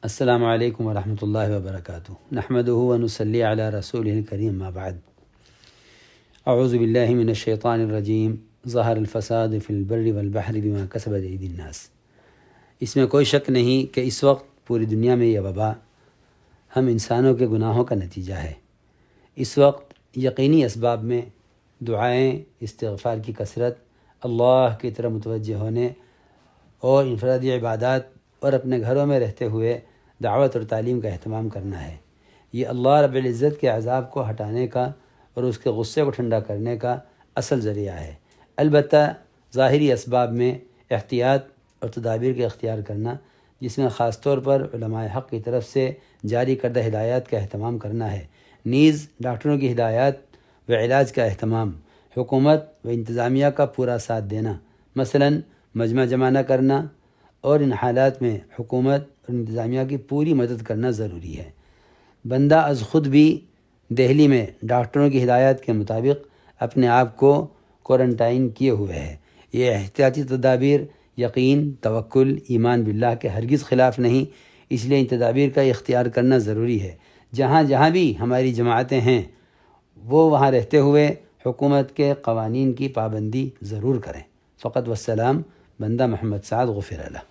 السلام علیکم ورحمۃ اللہ وبرکاتہ۔ نحمدہ ونصلی علی رسولہ الکریم، ما بعد۔ اعوذ باللہ من الشیطان الرجیم۔ ظہر الفساد فی البر والبحر بما کسبت ایدی الناس۔ اس میں کوئی شک نہیں کہ اس وقت پوری دنیا میں یہ وبا ہم انسانوں کے گناہوں کا نتیجہ ہے۔ اس وقت یقینی اسباب میں دعائیں، استغفار کی کثرت، اللہ کی طرف متوجہ ہونے اور انفرادی عبادات اور اپنے گھروں میں رہتے ہوئے دعوت اور تعلیم کا اہتمام کرنا ہے۔ یہ اللہ رب العزت کے عذاب کو ہٹانے کا اور اس کے غصے کو ٹھنڈا کرنے کا اصل ذریعہ ہے۔ البتہ ظاہری اسباب میں احتیاط اور تدابیر کا اختیار کرنا، جس میں خاص طور پر علماء حق کی طرف سے جاری کردہ ہدایات کا اہتمام کرنا ہے، نیز ڈاکٹروں کی ہدایات و علاج کا اہتمام، حکومت و انتظامیہ کا پورا ساتھ دینا، مثلاً مجمع جمع نہ کرنا، اور ان حالات میں حکومت اور انتظامیہ کی پوری مدد کرنا ضروری ہے۔ بندہ از خود بھی دہلی میں ڈاکٹروں کی ہدایات کے مطابق اپنے آپ کو کوارنٹائن کیے ہوئے ہے۔ یہ احتیاطی تدابیر یقین، توکل، ایمان باللہ کے ہرگز خلاف نہیں، اس لیے ان تدابیر کا اختیار کرنا ضروری ہے۔ جہاں جہاں بھی ہماری جماعتیں ہیں وہ وہاں رہتے ہوئے حکومت کے قوانین کی پابندی ضرور کریں۔ فقط والسلام، بندہ محمد سعد غفر اللہ۔